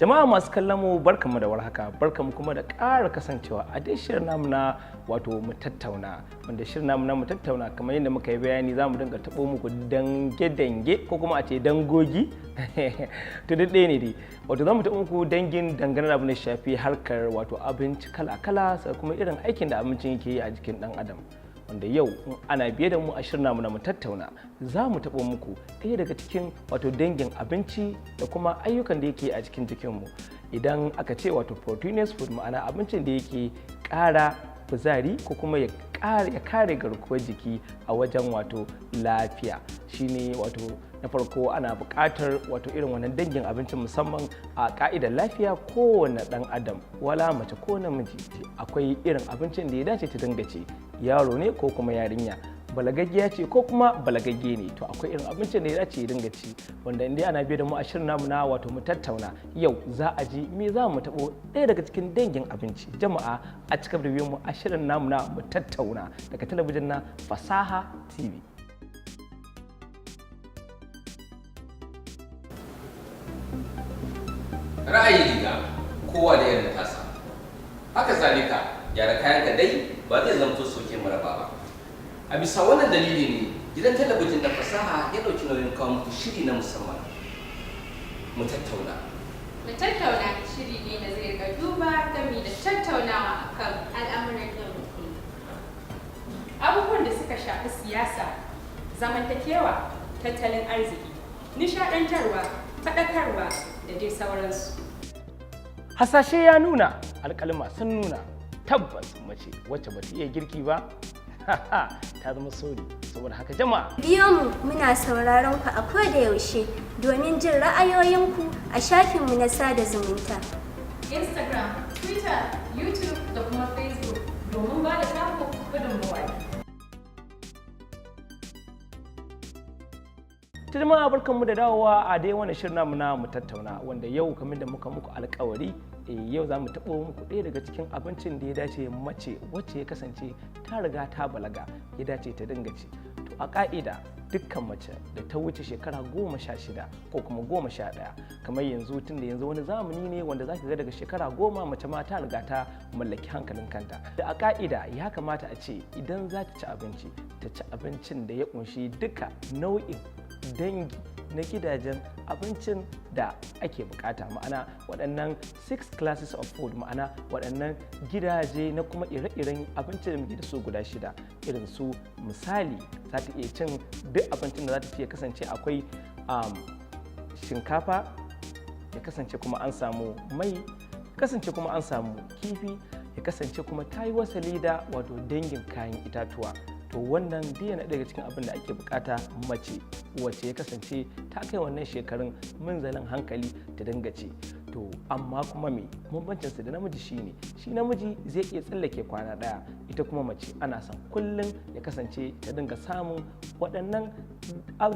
Jama'a masu kallon mu barkamu da warhaka, barkamu kuma da ƙara kasancewa a dai shirin namu na wato mu tattauna, wanda shirin namu na mu tattauna kamar yadda muka yi bayani za mu dinga taɓo muku dange-dange ko kuma a ce dangogi to duk ɗaya ne dai, wato za mu taɓo muku dangin dangane da abin da shafi harkar wato abinci kala-kala sai kuma irin aikin da abincin yake yi a jikin ɗan adam. Wanda yau in ana biye da mu a shirin namu na mu tattauna za mu taɓo muku ɗaya daga cikin wato dangin abinci da kuma ayyukan da yake a cikin jikinmu. Idan aka ce wato proteinous food ma'ana abincin da yake ƙara kuzari ko kuma ya kare garkuwar jiki a wajen wato lafiya, shine wato na farko ana buƙatar wato irin wannan dangin abincin musamman a ƙa'idar lafiya kowane ɗan adam wala mace ko namiji akwai irin abincin da ya dace ta dinga ci, yaro ne ko kuma yarinya, balagaggiya ce ko kuma balagagge ne, to akwai irin abincin da ya dace ya dinga ci, wanda indai ana biye da mu a shirin namu na wato mu tattauna yau za a ji me za mu taɓo ɗaya daga cikin dangin abinci. Jama'a a cikin review mu a shirin namu na mu tattauna daga talabijin na Fasaha TV. Ra'ayi riga kowa da irin tasa, haka zalika gyara kayanka dai ba zai zamto soke maraba ba. A bisa wannan dalili ne gidan talabijin na Fasaha ya ɗauki nauyin kawo muku shiri na musamman mu tattauna. Mu tattauna shiri ne da zai rika duba gami da tattaunawa akan al'amuran yau da kullum. Abubuwan da suka shafi siyasa, zamantakewa, tattalin arziki, nishaɗantarwa, faɗakarwa da dai sauransu. Hasashe ya nuna, alƙalma sun nuna, tabbas mace wacce ba ta iya girki ba ta zama sori. Saboda haka jama'a biyo mu muna sauraron ku a koda yaushe domin jin ra'ayoyinku a shafinmu na sada zumunta. Instagram, Twitter, YouTube da kuma Facebook domin ba da taku gudunmawa. ta jama'a barkanmu da dawowa a dai wani shirin namu na mu tattauna, wanda yau kamar da muka muku alƙawari yau za mu taɓo muku ɗaya daga cikin abincin da ya dace mace wacce ya kasance ta riga ta balaga ya dace ta dinga ci. To a ƙa'ida dukkan mace da ta wuce shekara 16 ko kuma 11, kamar yanzu tun da yanzu wani zamani ne wanda za ka ga daga shekara 10 mace ma ta riga ta mallaki hankalin kanta. Da a ƙa'ida ya kamata a ce idan za ta ci abinci ta ci abincin da ya ƙunshi duka nau'in dangi na gidajen abincin da ake bukata, ma'ana waɗannan 6 classes of food, ma'ana waɗannan gidaje na kuma ire-iren abincin da muke da su guda 6 irin su misali za ta iya cin duk abincin da za ta ci ya kasance akwai shinkafa, ya kasance kuma an samu mai, ya kasance kuma an samu kifi, ya kasance kuma ta yi wasali da wato dangin kayan itatuwa. To wannan dai yana daga cikin abin da ake bukata mace wacce ya kasance ta kai wannan shekarun munzalin hankali ta dinga ci. To amma kuma me bambancinsa da namiji shine shi namiji zai iya tsallake kwana ɗaya, ita kuma mace ana son kullum ya kasance ta dinga samun waɗannan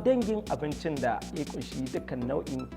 dangin abincin da ya kunshi dukkan nau'in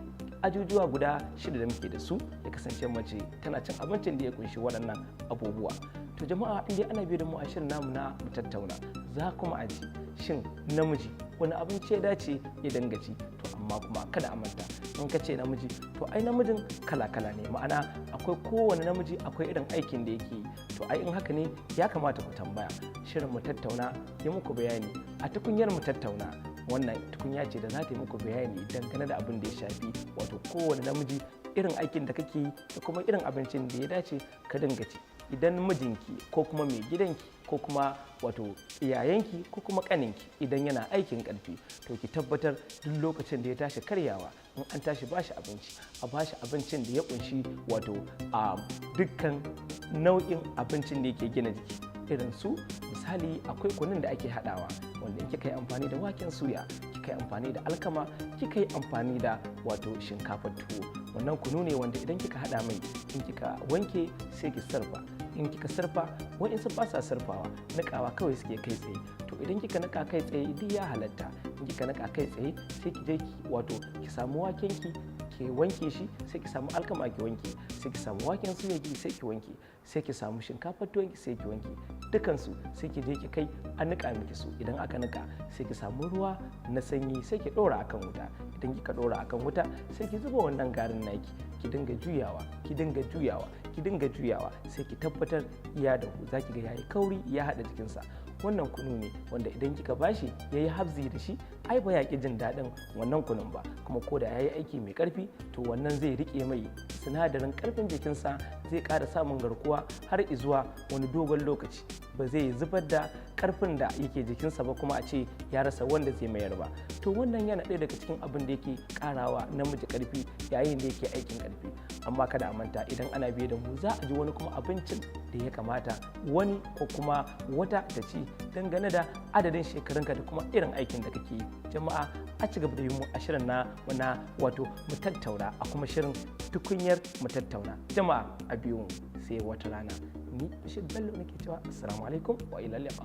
ajujuwa guda 6 da muke da su, ya kasance mace tana cin abincin da ya kunshi waɗannan abubuwa. To jama'a in dai ana biyo da mu a shirin namu na mu tattauna za kuma a ji shin namiji wani abinci ya dace ya dinga ci. To amma kuma kada a manta in ka ce namiji to ai namijin kala-kala ne, ma'ana akwai kowane namiji akwai irin aikin da yake yi. To ai in haka ne ya kamata ku tambaya shirin mu tattauna ya muku bayani a tukunyar mu tattauna. Wannan tukunya ce da za ta yi muku bayani dangane da abin da ya shafi wato kowane namiji irin aikin da kake yi da kuma irin abincin da ya dace ka dinga ci. Idan mijinki ko kuma mai gidanki ko kuma wato iyayenki ko kuma kaninki idan yana aikin karfi, to ki tabbatar duk lokacin da ya tashi karyawa in an tashi bashi abinci a bashi abincin da ya kunshi wato dukkan nau'in abincin da yake gina jiki irin su misali akwai kunun da ake hadawa wanda kika yi amfani da waken suya, kika yi amfani da alkama, kika yi amfani da wato shinkafar tuwo. Wannan kunu ne wanda idan kika hada mai in kika wanke sai ki sarfa, in kika sarfa wa'insu ba sa sarfawa nikawa kawai suke kai tsaye. To idan kika nika kai tsaye duk ya halatta, in kika nika kai tsaye sai ki je ki wato ki samu waken ki ki wanke shi, sai ki samu alkama ki wanke, sai ki samu waken suya ki sai ki wanke, sai ki samu shinkafar tuwon ki sai ki wanke, dukansu sai ki je ki kai a niƙa miki su. Idan aka niƙa sai ki samu ruwa na sanyi sai ki ɗora akan wuta. Idan kika ɗora akan wuta sai ki zuba wannan garin naki, ki dinga juyawa, ki dinga juyawa, ki dinga juyawa, sai ki tabbatar ya dahu. Za ki ga yayi kauri ya haɗa jikinsa. Wannan kunu ne wanda idan kika bashi yayi habzi da shi, ai ba ya ƙi jin daɗin wannan kunun ba, kuma ko da yayi aiki mai ƙarfi to wannan zai riƙe mai sinadarin ƙarfin jikinsa, zai ƙara samun garkuwa har izuwa wani dogon lokaci. Ba zai zubar da ƙarfin da yake jikinsa ba kuma a ce ya rasa wanda zai mayar ba. To wannan yana ɗaya daga cikin abin da yake ƙarawa namiji ƙarfi yayin da yake aikin ƙarfi. Amma kada a manta, idan ana biye da mu za a ji wani kuma abincin da ya kamata wani ko kuma wata ta ci dangane da adadin shekarunka da kuma irin aikin da kake yi. Jama'a a ci gaba da yi mu a shirin na wato mu tattauna, a kuma shirin tukunyar mu tattauna. Jama'a a biyo mu sai wata rana. Ni Bashir Bello nake cewa assalamu alaikum wa ila liqa.